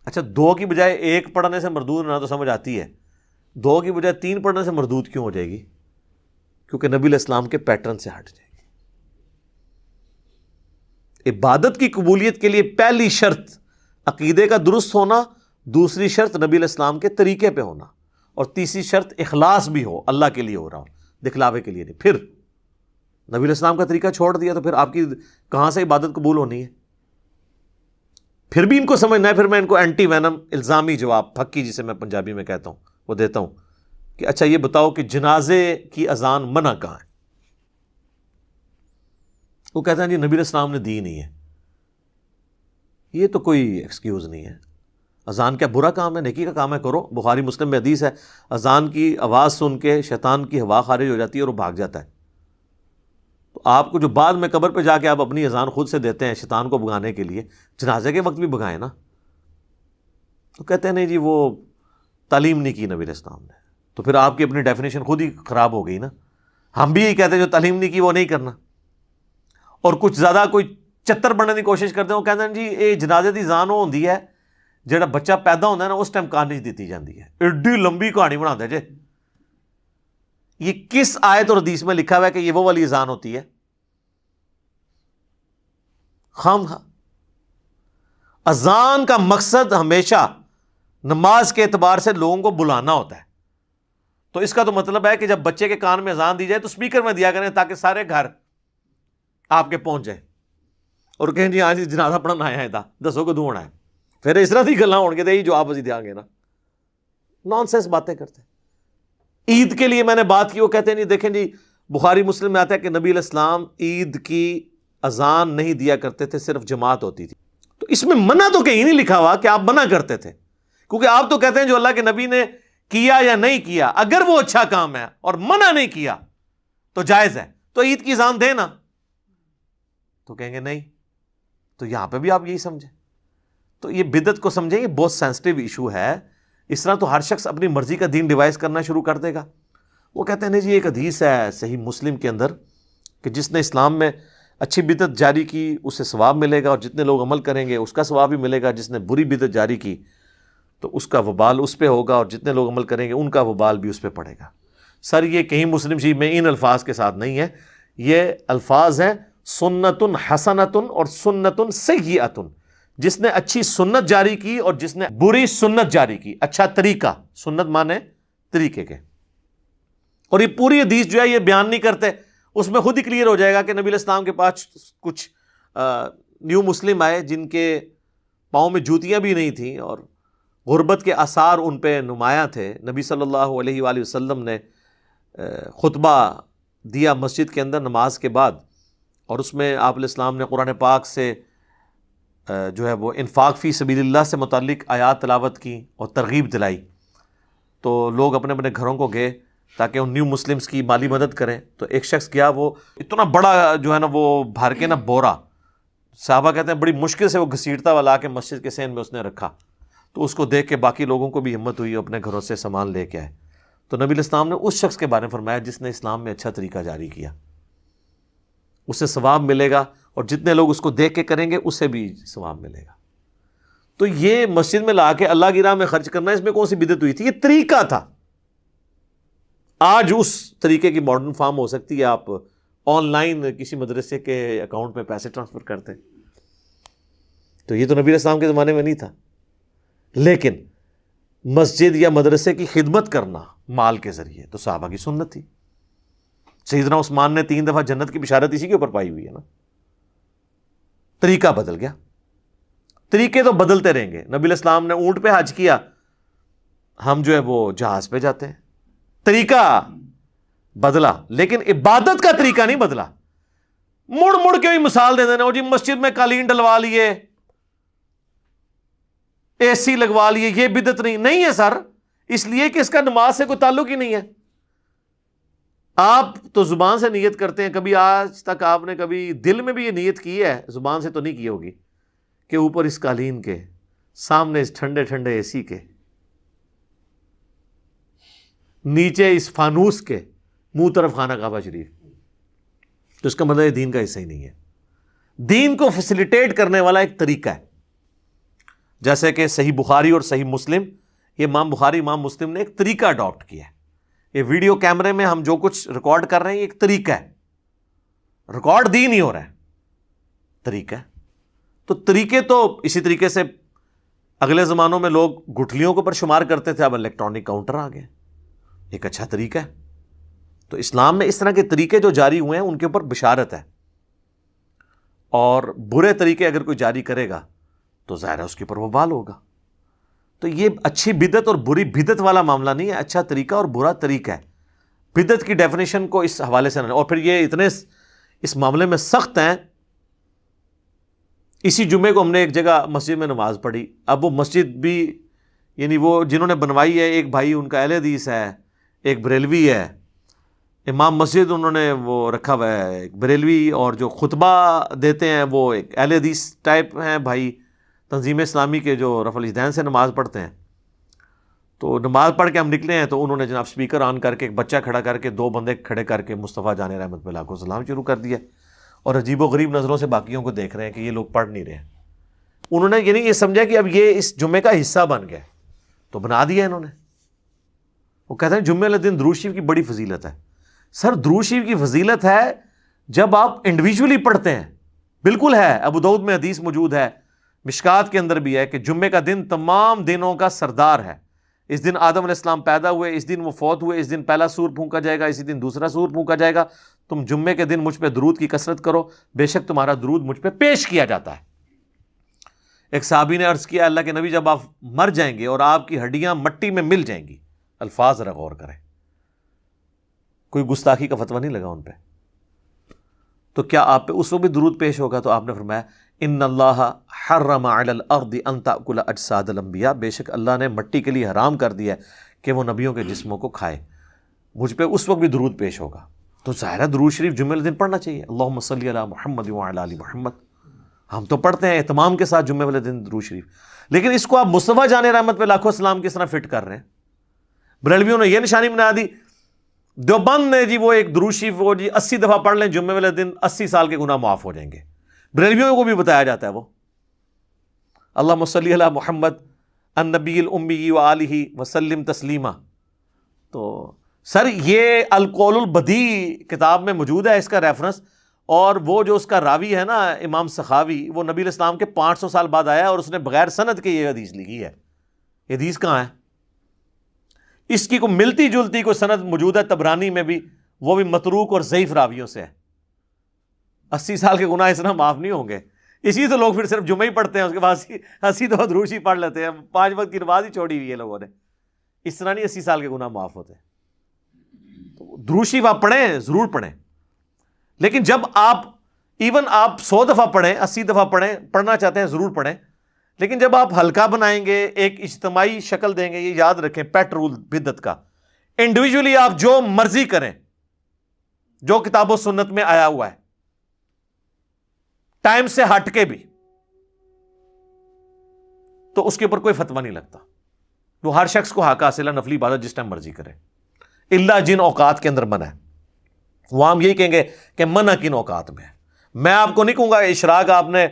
اچھا، 2 کی بجائے 1 پڑھنے سے مردود ہونا تو سمجھ آتی ہے، 2 کی بجائے 3 پڑھنے سے مردود کیوں ہو جائے گی؟ کیونکہ نبی علیہ السلام کے پیٹرن سے ہٹ جائے گی۔ عبادت کی قبولیت کے لیے پہلی شرط عقیدے کا درست ہونا، دوسری شرط نبی علیہ السلام کے طریقے پہ ہونا، اور تیسری شرط اخلاص بھی ہو، اللہ کے لیے ہو رہا ہو، دکھلاوے کے لیے نہیں۔ پھر نبی علیہ السلام کا طریقہ چھوڑ دیا تو پھر آپ کی کہاں سے عبادت قبول ہونی ہے؟ پھر بھی ان کو سمجھنا ہے۔ پھر میں ان کو اینٹی وینم الزامی جواب، پھکی جسے میں پنجابی میں کہتا ہوں، وہ دیتا ہوں کہ اچھا یہ بتاؤ کہ جنازے کی اذان منع کہاں ہے؟ وہ کہتے ہیں جی نبی علیہ السلام نے دی نہیں ہے۔ یہ تو کوئی ایکسکیوز نہیں ہے۔ اذان کیا برا کام ہے؟ نیکی کا کام ہے، کرو۔ بخاری مسلم میں حدیث ہے اذان کی آواز سن کے شیطان کی ہوا خارج ہو جاتی ہے اور وہ بھاگ جاتا ہے۔ تو آپ کو جو بعد میں قبر پہ جا کے آپ اپنی اذان خود سے دیتے ہیں شیطان کو بھگانے کے لیے، جنازے کے وقت بھی بھگائیں نا۔ تو کہتے ہیں نہیں جی وہ تعلیم نہیں کی نبی علیہ السلام نے، تو پھر آپ کی اپنی ڈیفینیشن خود ہی خراب ہو گئی نا۔ ہم بھی یہی کہتے ہیں جو تعلیم نہیں کی وہ نہیں کرنا، اور کچھ زیادہ کوئی چتر بننے کی کوشش کرتے ہیں، وہ کہتے ہیں جی یہ جنازے دی اذان وہ ہوندی ہے جڑا بچہ پیدا ہوتا ہے نا اس ٹائم کہانی دیتی جاتی ہے، ایڈی لمبی کہانی بنا دے جے۔ یہ کس آیت اور حدیث میں لکھا ہوا ہے کہ یہ وہ والی اذان ہوتی ہے؟ خام خواہ اذان کا مقصد ہمیشہ نماز کے اعتبار سے لوگوں کو بلانا ہوتا ہے، تو اس کا تو مطلب ہے کہ جب بچے کے کان میں اذان دی جائے تو اسپیکر میں دیا کریں تاکہ سارے گھر آپ کے پہنچ جائیں، اور کہیں جی آج جنازہ پڑھنا آیا ہے، دسو کدوں ہونا ہے، پھر اس طرح کی گلاں ہون گے تو یہی جواب اسی دیا گے نا۔ نان سینس باتیں کرتے ہیں۔ عید کے لیے میں نے بات کی، وہ کہتے ہیں نہیں دیکھیں جی بخاری مسلم میں آتا ہے کہ نبی علیہ السلام عید کی اذان نہیں دیا کرتے تھے، صرف جماعت ہوتی تھی۔ تو اس میں منع تو کہیں نہیں لکھا ہوا کہ آپ منع کرتے تھے، کیونکہ آپ تو کہتے ہیں جو اللہ کے نبی نے کیا یا نہیں کیا، اگر وہ اچھا کام ہے اور منع نہیں کیا تو جائز ہے، تو عید کی اذان دے نا۔ تو کہیں گے نہیں، تو یہاں پہ بھی آپ یہی سمجھیں۔ تو یہ بدعت کو سمجھیں، یہ بہت سینسٹیو ایشو ہے، اس طرح تو ہر شخص اپنی مرضی کا دین ڈیوائز کرنا شروع کر دے گا۔ وہ کہتے ہیں نہیں جی ایک حدیث ہے صحیح مسلم کے اندر کہ جس نے اسلام میں اچھی بدعت جاری کی اسے ثواب ملے گا، اور جتنے لوگ عمل کریں گے اس کا ثواب بھی ملے گا. جس نے بری بدعت جاری کی تو اس کا وبال اس پہ ہوگا، اور جتنے لوگ عمل کریں گے ان کا وبال بھی اس پہ پڑے گا. سر یہ کہیں مسلم شریف میں ان الفاظ کے ساتھ نہیں ہے، یہ الفاظ ہیں سنت حسنۃ اور سنت سیئۃ. جس نے اچھی سنت جاری کی اور جس نے بری سنت جاری کی. اچھا طریقہ، سنت مانے طریقے کے. اور یہ پوری حدیث جو ہے یہ بیان نہیں کرتے، اس میں خود ہی کلیئر ہو جائے گا کہ نبی علیہ السلام کے پاس کچھ نیو مسلم آئے جن کے پاؤں میں جوتیاں بھی نہیں تھیں اور غربت کے آثار ان پہ نمایاں تھے. نبی صلی اللہ علیہ وآلہ وسلم نے خطبہ دیا مسجد کے اندر نماز کے بعد، اور اس میں آپ علیہ السلام نے قرآن پاک سے جو ہے وہ انفاق فی سبیل اللہ سے متعلق آیات تلاوت کی اور ترغیب دلائی. تو لوگ اپنے اپنے گھروں کو گئے تاکہ ان نیو مسلمز کی مالی مدد کریں. تو ایک شخص گیا، وہ اتنا بڑا جو ہے نا وہ بھر کے نا بورا، صحابہ کہتے ہیں بڑی مشکل سے وہ گھسیٹتا ہوا لا کے مسجد کے سین میں اس نے رکھا. تو اس کو دیکھ کے باقی لوگوں کو بھی ہمت ہوئی، اپنے گھروں سے سامان لے کے آئے. تو نبی علیہ السلام نے اس شخص کے بارے میں فرمایا جس نے اسلام میں اچھا طریقہ جاری کیا، اسے ثواب ملے گا، اور جتنے لوگ اس کو دیکھ کے کریں گے اسے بھی ثواب ملے گا. تو یہ مسجد میں لا کے اللہ کی راہ میں خرچ کرنا، اس میں کون سی بدعت ہوئی تھی؟ یہ طریقہ تھا. آج اس طریقے کی ماڈرن فارم ہو سکتی ہے، آپ آن لائن کسی مدرسے کے اکاؤنٹ میں پیسے ٹرانسفر کرتے ہیں. تو یہ تو نبی علیہ السلام کے زمانے میں نہیں تھا. لیکن مسجد یا مدرسے کی خدمت کرنا مال کے ذریعے تو صحابہ کی سنت تھی. سیدنا عثمان نے 3 دفعہ جنت کی بشارت اسی کے اوپر پائی ہوئی ہے نا. طریقہ بدل گیا. طریقے تو بدلتے رہیں گے. نبی علیہ السلام نے اونٹ پہ حج کیا، ہم جو ہے وہ جہاز پہ جاتے ہیں. طریقہ بدلا لیکن عبادت کا طریقہ نہیں بدلا. مڑ مڑ کے بھی مثال دے دینا، وہ جی مسجد میں قالین ڈلوا لیے، اے سی لگوا لیے، یہ بدعت نہیں ہے سر، اس لیے کہ اس کا نماز سے کوئی تعلق ہی نہیں ہے. آپ تو زبان سے نیت کرتے ہیں، کبھی آج تک آپ نے کبھی دل میں بھی یہ نیت کی ہے، زبان سے تو نہیں کی ہوگی، کہ اوپر اس قالین کے، سامنے اس ٹھنڈے ٹھنڈے اے سی کے، نیچے اس فانوس کے، منہ طرف خانہ کعبہ شریف. تو اس کا مطلب دین کا حصہ ہی نہیں ہے. دین کو فیسیلیٹیٹ کرنے والا ایک طریقہ ہے. جیسے کہ صحیح بخاری اور صحیح مسلم، یہ امام بخاری امام مسلم نے ایک طریقہ اڈاپٹ کیا ہے. یہ ویڈیو کیمرے میں ہم جو کچھ ریکارڈ کر رہے ہیں یہ ایک طریقہ ہے. ریکارڈ دین ہی ہو رہا ہے، طریقہ ہے. تو طریقے تو اسی طریقے سے اگلے زمانوں میں لوگ گٹھلیوں کے اوپر شمار کرتے تھے، اب الیکٹرانک کاؤنٹر آ گئے. ایک اچھا طریقہ ہے. تو اسلام میں اس طرح کے طریقے جو جاری ہوئے ہیں ان کے اوپر بشارت ہے. اور برے طریقے اگر کوئی جاری کرے گا تو ظاہر ہے اس کے اوپر وبال ہوگا. تو یہ اچھی بدعت اور بری بدعت والا معاملہ نہیں ہے، اچھا طریقہ اور برا طریقہ ہے. بدعت کی ڈیفینیشن کو اس حوالے سے نہ، اور پھر یہ اتنے اس معاملے میں سخت ہیں. اسی جمعے کو ہم نے ایک جگہ مسجد میں نماز پڑھی. اب وہ مسجد بھی یعنی وہ جنہوں نے بنوائی ہے، ایک بھائی ان کا اہل حدیث ہے، ایک بریلوی ہے. امام مسجد انہوں نے وہ رکھا ہوا ہے ایک بریلوی، اور جو خطبہ دیتے ہیں وہ ایک اہل حدیث ٹائپ ہیں بھائی، تنظیم اسلامی کے جو رفع الاجدین سے نماز پڑھتے ہیں. تو نماز پڑھ کے ہم نکلے ہیں تو انہوں نے جناب سپیکر آن کر کے ایک بچہ کھڑا کر کے 2 بندے کھڑے کر کے مصطفیٰ جان رحمت پہ لاکھوں سلام شروع کر دیا، اور عجیب و غریب نظروں سے باقیوں کو دیکھ رہے ہیں کہ یہ لوگ پڑھ نہیں رہے. انہوں نے یعنی یہ سمجھا کہ اب یہ اس جمعے کا حصہ بن گیا، تو بنا دیا انہوں نے. وہ کہتے ہیں جمعے والے دن درود شریف کی بڑی فضیلت ہے. سر درود شریف کی فضیلت ہے جب آپ انڈیویجولی پڑھتے ہیں، بالکل ہے. ابو داؤد میں حدیث موجود ہے، مشکات کے اندر بھی ہے کہ جمعے کا دن تمام دنوں کا سردار ہے. اس دن آدم علیہ السلام پیدا ہوئے، اس دن وہ فوت ہوئے، اس دن پہلا سور پھونکا جائے گا، اسی دن دوسرا سور پھونکا جائے گا. تم جمعے کے دن مجھ پہ درود کی کثرت کرو، بے شک تمہارا درود مجھ پہ پیش کیا جاتا ہے. ایک صحابی نے عرض کیا اللہ کے نبی جب آپ مر جائیں گے اور آپ کی ہڈیاں مٹی میں مل جائیں گی، الفاظ ذرا غور کریں، کوئی گستاخی کا فتویٰ نہیں لگا ان پہ، تو کیا آپ پہ اس وقت بھی درود پیش ہوگا؟ تو آپ نے فرمایا ان اللہ حرم علی الارض ان تاکل اجساد الانبیاء، بے شک اللہ نے مٹی کے لیے حرام کر دیا ہے کہ وہ نبیوں کے جسموں کو کھائے. مجھ پہ اس وقت بھی درود پیش ہوگا. تو ظاہر ہے درود شریف جمعے والے دن پڑھنا چاہیے. اللہم صلی علی محمد وعلی آل محمد. ہم تو پڑھتے ہیں اہتمام کے ساتھ جمعے والے دن درود شریف، لیکن اس کو آپ مصطفیٰ جان رحمت پہ لاکھوں سلام کس طرح فٹ کر رہے ہیں؟ بریلویوں نے یہ نشانی بنا دی، دیوبند نے جی وہ ایک درود شریف وہ جی 80 دفعہ پڑھ لیں جمعے والے دن 80 سال کے گناہ معاف ہو جائیں گے. بریلویوں کو بھی بتایا جاتا ہے وہ اللہم صلی علی محمد النبی الامی وآلہ وسلم تسلیما. تو سر یہ القول البدیع کتاب میں موجود ہے اس کا ریفرنس, اور وہ جو اس کا راوی ہے نا امام سخاوی, وہ نبی علیہ السلام کے 500 سال بعد آیا اور اس نے بغیر سند کے یہ حدیث لکھی ہے. یہ حدیث کہاں ہے؟ اس کی کوئی ملتی جلتی کوئی سند موجود ہے طبرانی میں بھی, وہ بھی متروک اور ضعیف راویوں سے ہے. 80 سال کے گناہ اس طرح معاف نہیں ہوں گے. اسی تو لوگ پھر صرف جمعہ ہی پڑھتے ہیں, اس کے بعد 80 دفعہ درود شریف پڑھ لیتے ہیں, 5 وقت کی نماز ہی چھوڑی ہوئی ہے لوگوں نے. اس طرح نہیں 80 سال کے گناہ معاف ہوتے. تو درود شریف آپ پڑھیں, ضرور پڑھیں, لیکن جب آپ ایون آپ 100 دفعہ پڑھیں, 80 دفعہ پڑھیں, پڑھنا چاہتے ہیں ضرور پڑھیں, لیکن جب آپ ہلکا بنائیں گے, ایک اجتماعی شکل دیں گے, یہ یاد رکھیں پیٹ رول بدعت کا. انڈیویجولی آپ جو مرضی کریں, جو کتاب و سنت میں آیا ہوا ہے, ٹائم سے ہٹ کے بھی, تو اس کے اوپر کوئی فتویٰ نہیں لگتا. وہ ہر شخص کو حق حاصل ہے نفلی عبادت جس ٹائم مرضی کرے, اللہ جن اوقات کے اندر منع ہے. وہ ہم یہی کہیں گے کہ منع کن اوقات میں ہے. میں آپ کو نہیں کہوں گا اشراق آپ نے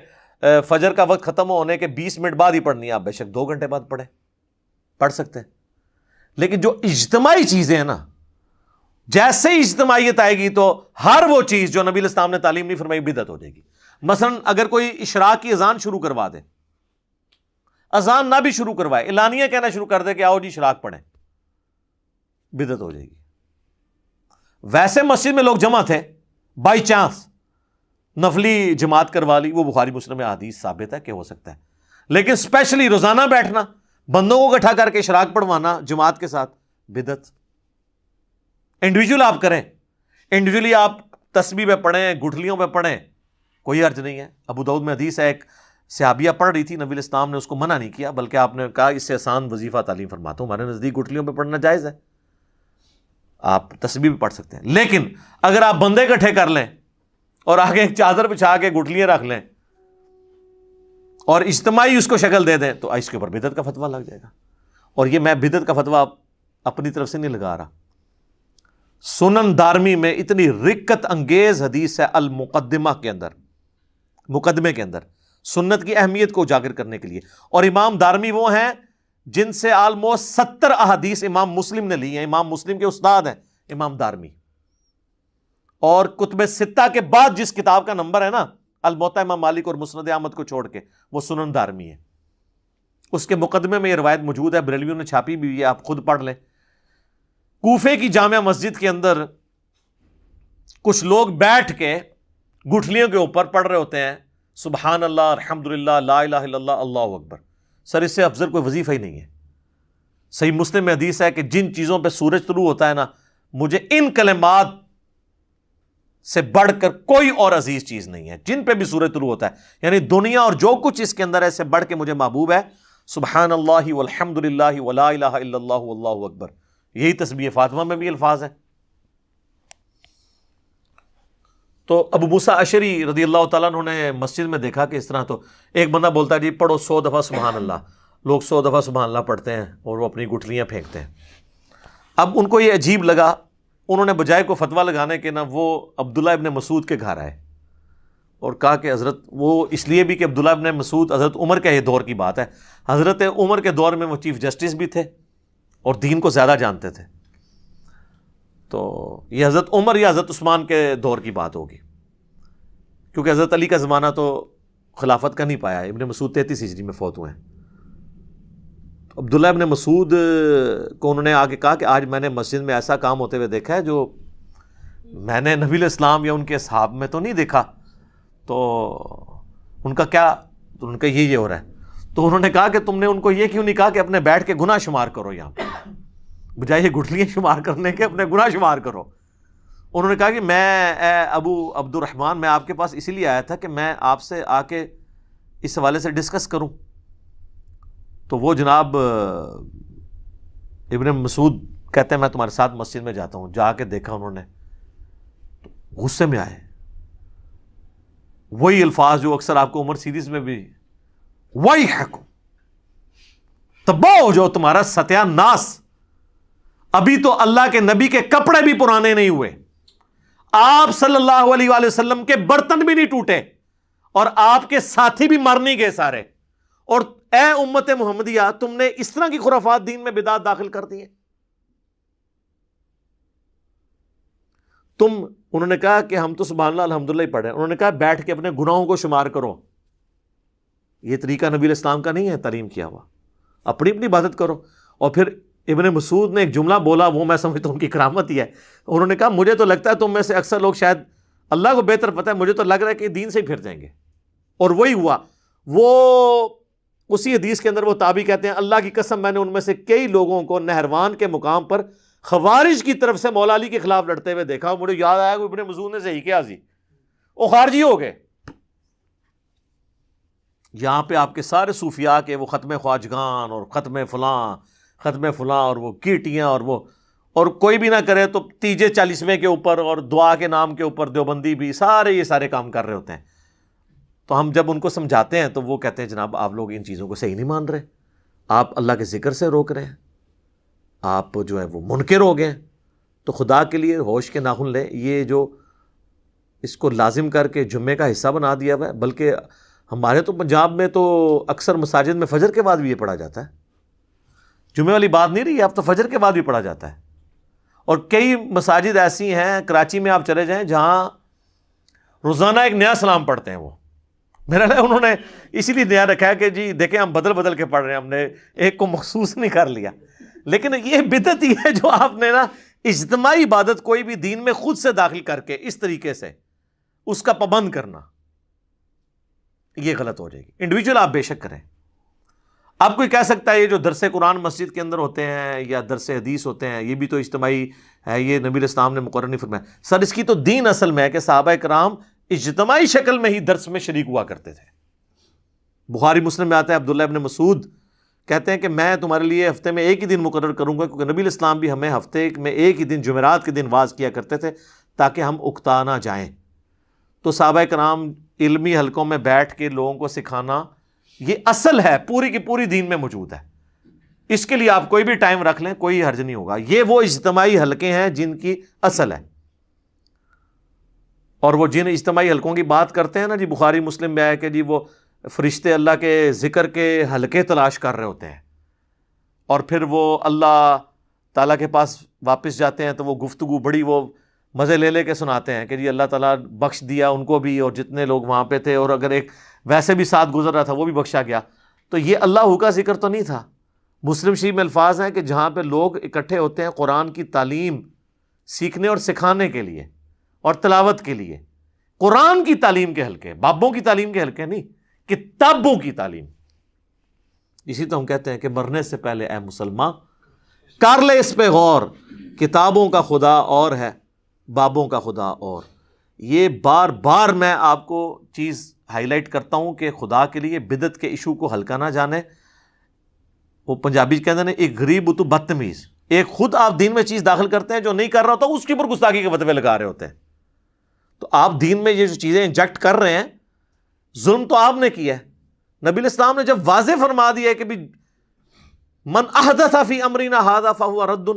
فجر کا وقت ختم ہونے کے 20 منٹ بعد ہی پڑھنی ہے, آپ بے شک 2 گھنٹے بعد پڑھ سکتے ہیں. لیکن جو اجتماعی چیزیں ہیں نا, جیسے ہی اجتماعیت آئے گی تو ہر وہ چیز جو نبی علیہ السلام نے تعلیم نہیں فرمائی بدعت ہو جائے گی. مثلا اگر کوئی اشراق کی اذان شروع کروا دے, اذان نہ بھی شروع کروائے, اعلانیہ کہنا شروع کر دے کہ آؤ جی اشراق پڑھیں, بدعت ہو جائے گی. ویسے مسجد میں لوگ جمع تھے, بائی چانس نفلی جماعت کروا لی, وہ بخاری مسلم میں حدیث ثابت ہے کہ ہو سکتا ہے. لیکن اسپیشلی روزانہ بیٹھنا, بندوں کو اکٹھا کر کے اشراق پڑھوانا جماعت کے ساتھ, بدعت. انڈیویجول آپ کریں, انڈیویجولی آپ تسبیح پہ پڑھیں, گٹھلیوں پہ پڑھیں, کوئی حرج نہیں ہے. ابو داؤد میں حدیث ہے, ایک صحابیہ پڑھ رہی تھی, نبی علیہ السلام نے اس کو منع نہیں کیا, بلکہ آپ نے کہا اس سے آسان وظیفہ تعلیم فرماتا ہوں, ہمارے نزدیک گٹھلیوں پہ پڑھنا جائز ہے, آپ تسبیح بھی پڑھ سکتے ہیں. لیکن اگر آپ بندے اکٹھے کر لیں اور آگے ایک چادر بچھا کے گٹھلیاں رکھ لیں اور اجتماعی اس کو شکل دے دیں, تو اس کے اوپر بدعت کا فتویٰ لگ جائے گا. اور یہ میں بدعت کا فتویٰ اپنی طرف سے نہیں لگا رہا. سنن دارمی میں اتنی رکت انگیز حدیث ہے المقدمہ کے اندر, مقدمے کے اندر, سنت کی اہمیت کو اجاگر کرنے کے لیے. اور امام دارمی وہ ہیں جن سے آلموسٹ 70 احادیث امام مسلم نے لی ہیں. امام مسلم کے استاد ہیں امام دارمی. اور کتب ستہ کے بعد جس کتاب کا نمبر ہے نا, الموطا امام مالک اور مسند احمد کو چھوڑ کے, وہ سنن دارمی ہے. اس کے مقدمے میں یہ روایت موجود ہے, بریلویوں نے چھاپی بھی ہے, آپ خود پڑھ لیں. کوفے کی جامع مسجد کے اندر کچھ لوگ بیٹھ کے گٹھلیوں کے اوپر پڑھ رہے ہوتے ہیں سبحان اللہ, الحمدللہ, لا الہ الا اللہ, اللہ اکبر. سر اس سے افضل کوئی وظیفہ ہی نہیں ہے. صحیح مسلم میں حدیث ہے کہ جن چیزوں پہ سورج طلوع ہوتا ہے نا, مجھے ان کلمات سے بڑھ کر کوئی اور عزیز چیز نہیں ہے. جن پہ بھی سورج طلوع ہوتا ہے, یعنی دنیا اور جو کچھ اس کے اندر ہے, سے بڑھ کے مجھے محبوب ہے سبحان اللہ والحمدللہ ولا الہ الا اللہ واللہ اکبر. یہی تسبیح فاطمہ میں بھی الفاظ ہیں. تو ابو موسیٰ اشعری رضی اللہ تعالیٰ عنہ نے مسجد میں دیکھا کہ اس طرح, تو ایک بندہ بولتا ہے جی پڑھو 100 دفعہ سبحان اللہ. لوگ 100 دفعہ سبحان اللہ پڑھتے ہیں اور وہ اپنی گٹھلیاں پھینکتے ہیں. اب ان کو یہ عجیب لگا, انہوں نے بجائے کو فتویٰ لگانے کے نا, وہ عبداللہ ابن مسعود کے گھر آئے اور کہا کہ حضرت, وہ اس لیے بھی کہ عبداللہ ابن مسعود حضرت عمر کے یہ دور کی بات ہے, حضرت عمر کے دور میں وہ چیف جسٹس بھی تھے اور دین کو زیادہ جانتے تھے. تو یہ حضرت عمر یا حضرت عثمان کے دور کی بات ہوگی, کیونکہ حضرت علی کا زمانہ تو خلافت کا نہیں پایا. ابن مسعود 33 ہجری میں فوت ہوئے ہیں. تو عبداللہ ابن مسعود کو انہوں نے آگے کہا کہ آج میں نے مسجد میں ایسا کام ہوتے ہوئے دیکھا ہے جو میں نے نبی علیہ السلام یا ان کے اصحاب میں تو نہیں دیکھا. تو ان کا کیا, تو ان کا یہ ہو رہا ہے. تو انہوں نے کہا کہ تم نے ان کو یہ کیوں نہیں کہا کہ اپنے بیٹھ کے گناہ شمار کرو, یہاں پہ بجائے یہ گٹھلیاں شمار کرنے کے اپنے گناہ شمار کرو. انہوں نے کہا کہ میں ابو عبد الرحمن, میں آپ کے پاس اسی لیے آیا تھا کہ میں آپ سے آ کے اس حوالے سے ڈسکس کروں. تو وہ جناب ابن مسعود کہتے ہیں میں تمہارے ساتھ مسجد میں جاتا ہوں. جا کے دیکھا انہوں نے, غصے میں آئے. وہی الفاظ جو اکثر آپ کو عمر سیریز میں بھی, وہی حکم تباہ ہو جو تمہارا ستیہ ناس, ابھی تو اللہ کے نبی کے کپڑے بھی پرانے نہیں ہوئے، آپ صلی اللہ علیہ وآلہ وسلم کے برتن بھی نہیں ٹوٹے، اور آپ کے ساتھی بھی مر نہیں گئے سارے، اور اے امت محمدیہ تم نے اس طرح کی خرافات دین میں بدعت داخل کر دی ہیں۔ انہوں نے کہا کہ ہم تو سبحان اللہ الحمدللہ ہی پڑھے، انہوں نے کہا بیٹھ کے اپنے گناہوں کو شمار کرو، یہ طریقہ نبی علیہ السلام کا نہیں ہے تعلیم کیا ہوا، اپنی اپنی عبادت کرو۔ اور پھر ابن مسعود نے ایک جملہ بولا، وہ میں سمجھتا ہوں ان کی کرامت ہی ہے، انہوں نے کہا مجھے تو لگتا ہے تم میں سے اکثر لوگ، شاید اللہ کو بہتر پتہ ہے، مجھے تو لگ رہا ہے کہ دین سے ہی پھر جائیں گے۔ اور وہی ہوا، وہ اسی حدیث کے اندر وہ تابعی کہتے ہیں اللہ کی قسم میں نے ان میں سے کئی لوگوں کو نہروان کے مقام پر خوارج کی طرف سے مولا علی کے خلاف لڑتے ہوئے دیکھا، مجھے یاد آیا کہ ابن مسعود نے صحیح کیا جی، وہ خارجی ہو گئے۔ یہاں پہ آپ کے سارے صوفیاء کے وہ ختم خواجگان اور ختم فلاں اور وہ کیٹیاں اور کوئی بھی نہ کرے تو تیجے 40ویں کے اوپر اور دعا کے نام کے اوپر دیوبندی بھی یہ سارے کام کر رہے ہوتے ہیں۔ تو ہم جب ان کو سمجھاتے ہیں تو وہ کہتے ہیں جناب آپ لوگ ان چیزوں کو صحیح نہیں مان رہے، آپ اللہ کے ذکر سے روک رہے ہیں، آپ جو ہے وہ منکر ہو گئے ہیں۔ تو خدا کے لیے ہوش کے ناخن لیں، یہ جو اس کو لازم کر کے جمعے کا حصہ بنا دیا ہوا ہے، بلکہ ہمارے تو پنجاب میں تو اکثر مساجد میں فجر کے بعد بھی یہ پڑھا جاتا ہے، جمعے والی بات نہیں رہی، اب تو فجر کے بعد بھی پڑھا جاتا ہے۔ اور کئی مساجد ایسی ہیں کراچی میں آپ چلے جائیں جہاں روزانہ ایک نیا سلام پڑھتے ہیں، وہ میرا لئے انہوں نے اسی لیے نیا رکھا ہے کہ جی دیکھیں ہم بدل کے پڑھ رہے ہیں، ہم نے ایک کو مخصوص نہیں کر لیا۔ لیکن یہ بدعت ہی ہے جو آپ نے نا اجتماعی عبادت کوئی بھی دین میں خود سے داخل کر کے اس طریقے سے اس کا پابند کرنا، یہ غلط ہو جائے گی۔ انڈیویجول آپ بے شک کریں۔ اب کوئی کہہ سکتا ہے یہ جو درس قرآن مسجد کے اندر ہوتے ہیں یا درس حدیث ہوتے ہیں یہ بھی تو اجتماعی ہے، یہ نبی علیہ السلام نے مقرر نہیں فرمایا۔ سر اس کی تو دین اصل میں ہے کہ صحابہ کرام اجتماعی شکل میں ہی درس میں شریک ہوا کرتے تھے۔ بخاری مسلم میں آتا ہے عبداللہ ابن مسعود کہتے ہیں کہ میں تمہارے لیے ہفتے میں ایک ہی دن مقرر کروں گا، کیونکہ نبی علیہ السلام بھی ہمیں ہفتے میں ایک ہی دن جمعرات کے دن واز کیا کرتے تھے تاکہ ہم اکتا نہ جائیں۔ تو صحابہ کرام علمی حلقوں میں بیٹھ کے لوگوں کو سکھانا یہ اصل ہے، پوری کی پوری دین میں موجود ہے۔ اس کے لیے آپ کوئی بھی ٹائم رکھ لیں، کوئی حرج نہیں ہوگا۔ یہ وہ اجتماعی حلقے ہیں جن کی اصل ہے، اور وہ جن اجتماعی حلقوں کی بات کرتے ہیں نا جی، بخاری مسلم میں ہے کہ جی وہ فرشتے اللہ کے ذکر کے حلقے تلاش کر رہے ہوتے ہیں، اور پھر وہ اللہ تعالیٰ کے پاس واپس جاتے ہیں تو وہ گفتگو بڑی وہ مزے لے کے سناتے ہیں کہ جی اللہ تعالیٰ بخش دیا ان کو بھی اور جتنے لوگ وہاں پہ تھے، اور اگر ایک ویسے بھی ساتھ گزر رہا تھا وہ بھی بخشا گیا۔ تو یہ اللہ کا ذکر تو نہیں تھا۔ مسلم شریف میں الفاظ ہیں کہ جہاں پہ لوگ اکٹھے ہوتے ہیں قرآن کی تعلیم سیکھنے اور سکھانے کے لیے اور تلاوت کے لیے، قرآن کی تعلیم کے حلقے، بابوں کی تعلیم کے حلقے نہیں، کتابوں کی تعلیم۔ اسی تو ہم کہتے ہیں کہ مرنے سے پہلے اے مسلمان کر لے اس پہ غور، کتابوں کا خدا اور ہے، بابوں کا خدا اور۔ یہ بار بار میں آپ کو چیز ہائی لائٹ کرتا ہوں کہ خدا کے لیے بدعت کے ایشو کو ہلکا نہ جانے۔ وہ پنجابی کہتے ہیں ایک غریب تو بدتمیز، ایک خود آپ دین میں چیز داخل کرتے ہیں جو نہیں کر رہا ہوتا، اس کے اوپر گستاخی کے فتوے لگا رہے ہوتے ہیں۔ تو آپ دین میں یہ جو چیزیں انجیکٹ کر رہے ہیں، ظلم تو آپ نے کیا ہے۔ نبی علیہ السلام نے جب واضح فرما دیا ہے کہ بھی من احدث فی امرنا ھذا فہو رد،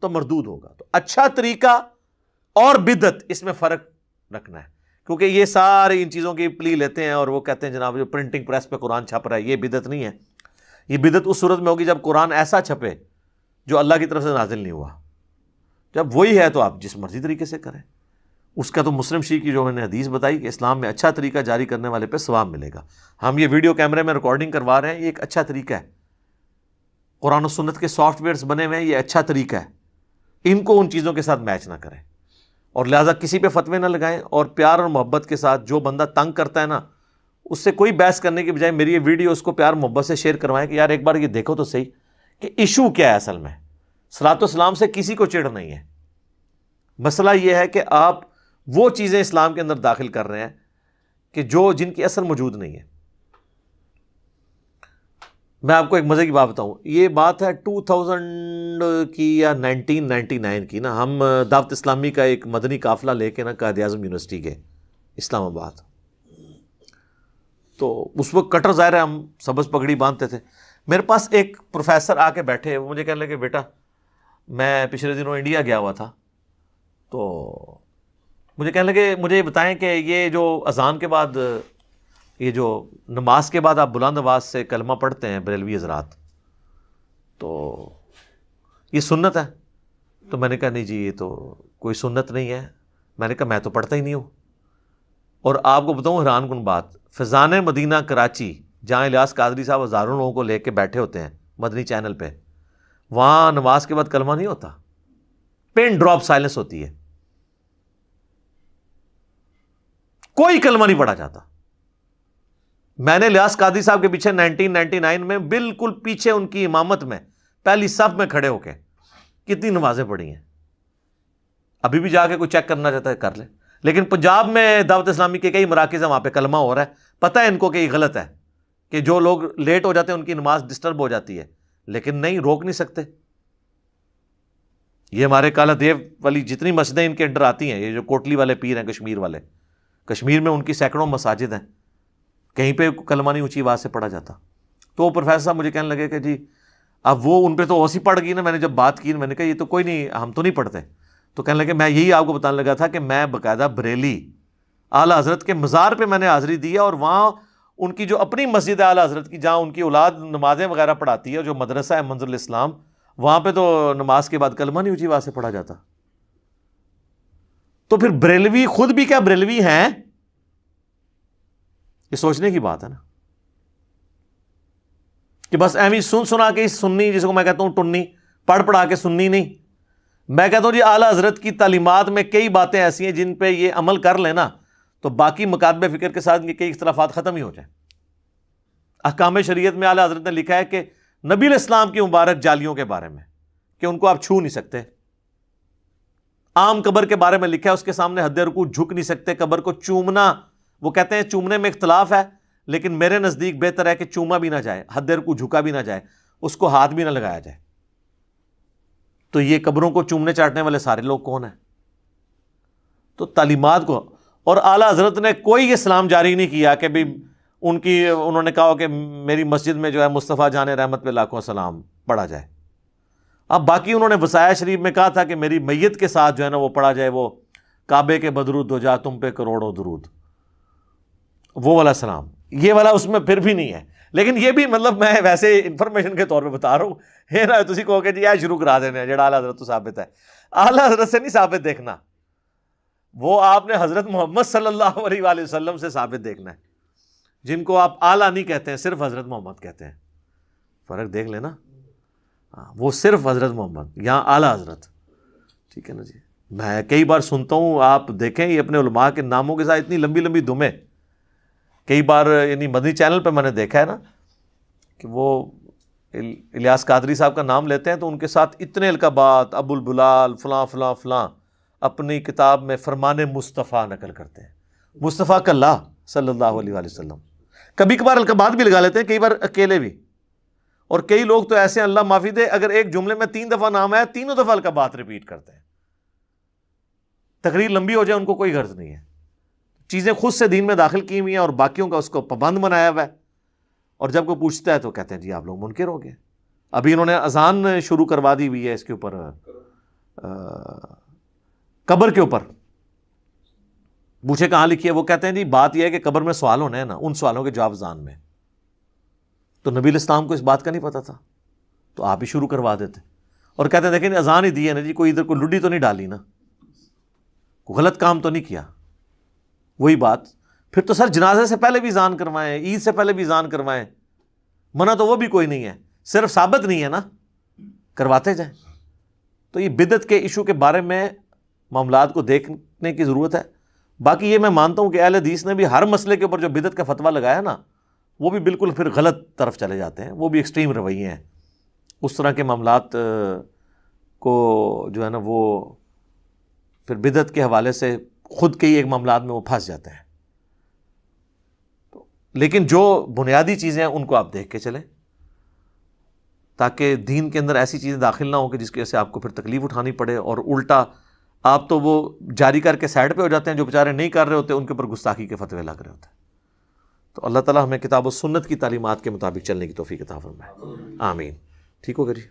تو مردود ہوگا۔ تو اچھا طریقہ اور بدعت، اس میں فرق رکھنا ہے، کیونکہ یہ سارے ان چیزوں کی پلی لیتے ہیں اور وہ کہتے ہیں جناب جو پرنٹنگ پریس پہ قرآن چھپ رہا ہے یہ بدعت نہیں ہے۔ یہ بدعت اس صورت میں ہوگی جب قرآن ایسا چھپے جو اللہ کی طرف سے نازل نہیں ہوا۔ جب وہی ہے تو آپ جس مرضی طریقے سے کریں۔ اس کا تو مسلم شریف کی جو میں نے حدیث بتائی کہ اسلام میں اچھا طریقہ جاری کرنے والے پہ ثواب ملے گا۔ ہم یہ ویڈیو کیمرے میں ریکارڈنگ کروا رہے ہیں، یہ ایک اچھا طریقہ ہے۔ قرآن و سنت کے سافٹ ویئرز بنے ہوئے ہیں، یہ اچھا طریقہ ہے۔ ان کو ان چیزوں کے ساتھ میچ نہ کریں، اور لہٰذا کسی پہ فتوے نہ لگائیں، اور پیار اور محبت کے ساتھ جو بندہ تنگ کرتا ہے نا، اس سے کوئی بحث کرنے کی بجائے میری یہ ویڈیو اس کو پیار محبت سے شیئر کروائیں کہ یار ایک بار یہ دیکھو تو صحیح کہ ایشو کیا ہے۔ اصل میں صلاۃ و سلام سے کسی کو چڑ نہیں ہے، مسئلہ یہ ہے کہ آپ وہ چیزیں اسلام کے اندر داخل کر رہے ہیں کہ جن کی اصل موجود نہیں ہے۔ میں آپ کو ایک مزے کی بات بتاؤں، یہ بات ہے 2000 کی یا 1999 کی نا، ہم دعوت اسلامی کا ایک مدنی قافلہ لے کے نا قائد اعظم یونیورسٹی گئے اسلام آباد۔ تو اس وقت کٹر ظاہر ہے ہم سبز پگڑی باندھتے تھے۔ میرے پاس ایک پروفیسر آ کے بیٹھے، وہ مجھے کہنے لگے بیٹا میں پچھلے دنوں انڈیا گیا ہوا تھا، تو مجھے کہنے لگے مجھے یہ بتائیں کہ یہ جو اذان کے بعد، یہ جو نماز کے بعد آپ بلند آواز سے کلمہ پڑھتے ہیں بریلوی حضرات، تو یہ سنت ہے؟ تو میں نے کہا نہیں جی یہ تو کوئی سنت نہیں ہے. میں نے کہا میں تو پڑھتا ہی نہیں ہوں. اور آپ کو بتاؤں حیران کن بات، فیضان مدینہ کراچی جہاں الیاس قادری صاحب ہزاروں لوگوں کو لے کے بیٹھے ہوتے ہیں مدنی چینل پہ، وہاں نماز کے بعد کلمہ نہیں ہوتا، پن ڈراپ سائلنس ہوتی ہے، کوئی کلمہ نہیں پڑھا جاتا. میں نے الیاس قادری صاحب کے پیچھے 1999 میں بالکل پیچھے ان کی امامت میں پہلی صف میں کھڑے ہو کے کتنی نمازیں پڑھی ہیں. ابھی بھی جا کے کوئی چیک کرنا چاہتا ہے کر لے. لیکن پنجاب میں دعوت اسلامی کے کئی مراکز ہیں، وہاں پہ کلمہ ہو رہا ہے، پتہ ہے ان کو کہ یہ غلط ہے، کہ جو لوگ لیٹ ہو جاتے ہیں ان کی نماز ڈسٹرب ہو جاتی ہے، لیکن نہیں، روک نہیں سکتے. یہ ہمارے کالا دیو والی جتنی مسجدیں ان کے انڈر آتی ہیں، یہ جو کوٹلی والے پیر ہیں کشمیر والے، کشمیر میں ان کی سینکڑوں مساجد ہیں، کہیں پہ کلمہ نہیں اونچی آواز سے پڑھا جاتا. تو وہ پروفیسر صاحب مجھے کہنے لگے کہ جی اب وہ ان پہ تو اوسی پڑ گئی نا. میں نے جب بات کی میں نے کہا یہ تو کوئی نہیں، ہم تو نہیں پڑھتے. تو کہنے لگے میں یہی آپ کو بتانے لگا تھا کہ میں باقاعدہ بریلی اعلیٰ حضرت کے مزار پہ میں نے حاضری دی ہے، اور وہاں ان کی جو اپنی مسجد ہے اعلیٰ حضرت کی، جہاں ان کی اولاد نمازیں وغیرہ پڑھاتی ہے، جو مدرسہ ہے منظر الاسلام، وہاں پہ تو نماز کے بعد کلمہ نہیں اونچی آواز سے پڑھا جاتا. تو پھر بریلوی خود بھی کیا بریلوی ہیں؟ یہ سوچنے کی بات ہے نا، کہ بس ایویں سن سنا کے سننی، جس کو میں کہتا ہوں ٹنی، پڑھ پڑھا کے سننی نہیں. میں کہتا ہوں جی اعلیٰ حضرت کی تعلیمات میں کئی باتیں ایسی ہیں جن پہ یہ عمل کر لینا تو باقی مکاتب فکر کے ساتھ یہ کئی اختلافات ختم ہی ہو جائیں. احکام شریعت میں اعلیٰ حضرت نے لکھا ہے کہ نبی علیہ السلام کی مبارک جالیوں کے بارے میں کہ ان کو آپ چھو نہیں سکتے. عام قبر کے بارے میں لکھا ہے اس کے سامنے حد رکوع جھک نہیں سکتے. قبر کو چومنا، وہ کہتے ہیں چومنے میں اختلاف ہے، لیکن میرے نزدیک بہتر ہے کہ چوما بھی نہ جائے، حد رکوع جھکا بھی نہ جائے، اس کو ہاتھ بھی نہ لگایا جائے. تو یہ قبروں کو چومنے چاٹنے والے سارے لوگ کون ہیں؟ تو تعلیمات کو، اور اعلیٰ حضرت نے کوئی اسلام جاری نہیں کیا کہ بھی انہوں نے کہا کہ میری مسجد میں جو ہے مصطفیٰ جان رحمت پہ لاکھوں سلام پڑھا جائے. اب باقی انہوں نے وصایا شریف میں کہا تھا کہ میری میت کے ساتھ جو ہے نا وہ پڑھا جائے، وہ کعبے کے بدرود ہو جا تم پہ کروڑوں درود، وہ والا سلام. یہ والا اس میں پھر بھی نہیں ہے. لیکن یہ بھی مطلب میں ویسے انفارمیشن کے طور پہ بتا رہا ہوں، یہ نہ تسی کہو کہ جی یہ شروع کرا دینے جڑا اعلیٰ حضرت تو ثابت ہے. اعلیٰ حضرت سے نہیں ثابت دیکھنا، وہ آپ نے حضرت محمد صلی اللہ علیہ وآلہ وسلم سے ثابت دیکھنا ہے، جن کو آپ اعلیٰ نہیں کہتے ہیں، صرف حضرت محمد کہتے ہیں. فرق دیکھ لینا، وہ صرف حضرت محمد، یہاں اعلیٰ حضرت. ٹھیک ہے نا جی. میں کئی بار سنتا ہوں، آپ دیکھیں یہ اپنے علماء کے ناموں کے ساتھ اتنی لمبی لمبی دمیں، کئی بار یعنی مدنی چینل پہ میں نے دیکھا ہے نا کہ وہ الیاس قادری صاحب کا نام لیتے ہیں تو ان کے ساتھ اتنے القابات، ابو البلال فلاں فلاں فلاں، اپنی کتاب میں فرمان مصطفیٰ نقل کرتے ہیں، مصطفیٰ کلّہ صلی اللہ علیہ وآلہ وسلم. کبھی کبھار القابات بھی لگا لیتے ہیں، کئی بار اکیلے بھی. اور کئی لوگ تو ایسے ہیں اللہ معافی دے، اگر ایک جملے میں 3 دفعہ نام ہے 3 دفعہ القابات ریپیٹ کرتے ہیں. تقریر لمبی ہو جائے ان کو کوئی غرض نہیں ہے، چیزیں خود سے دین میں داخل کی ہوئی ہیں اور باقیوں کا اس کو پابند بنایا ہوا ہے. اور جب کوئی پوچھتا ہے تو کہتے ہیں جی آپ لوگ منکر ہو گئے. ابھی انہوں نے اذان شروع کروا دی ہوئی ہے اس کے اوپر، قبر کے اوپر. پوچھے کہاں لکھی ہے، وہ کہتے ہیں جی بات یہ ہے کہ قبر میں سوال ہونے ہیں نا، ان سوالوں کے جواب اذان میں. تو نبی علیہ السلام کو اس بات کا نہیں پتا تھا تو آپ ہی شروع کروا دیتے. اور کہتے ہیں دیکھیں اذان ہی دی ہے نا جی، کوئی ادھر کوئی لڈی تو نہیں ڈالی نا، کوئی غلط کام تو نہیں کیا. وہی بات پھر تو سر جنازے سے پہلے بھی اذان کروائیں، عید سے پہلے بھی اذان کروائیں، منع تو وہ بھی کوئی نہیں ہے، صرف ثابت نہیں ہے نا، کرواتے جائیں. تو یہ بدعت کے ایشو کے بارے میں معاملات کو دیکھنے کی ضرورت ہے. باقی یہ میں مانتا ہوں کہ اہل حدیث نے بھی ہر مسئلے کے اوپر جو بدعت کا فتویٰ لگایا نا، وہ بھی بالکل پھر غلط طرف چلے جاتے ہیں، وہ بھی ایکسٹریم رویے ہیں. اس طرح کے معاملات کو جو ہے نا وہ پھر بدعت کے حوالے سے خود کے ہی ایک معاملات میں وہ پھنس جاتے ہیں. لیکن جو بنیادی چیزیں ہیں ان کو آپ دیکھ کے چلیں، تاکہ دین کے اندر ایسی چیزیں داخل نہ ہوں کہ جس کی وجہ سے آپ کو پھر تکلیف اٹھانی پڑے، اور الٹا آپ تو وہ جاری کر کے سائڈ پہ ہو جاتے ہیں، جو بیچارے نہیں کر رہے ہوتے ان کے اوپر گستاخی کے فتوے لگ رہے ہوتے ہیں. تو اللہ تعالیٰ ہمیں کتاب و سنت کی تعلیمات کے مطابق چلنے کی توفیق عطا فرمائے. آمین. ٹھیک ہوگا جی.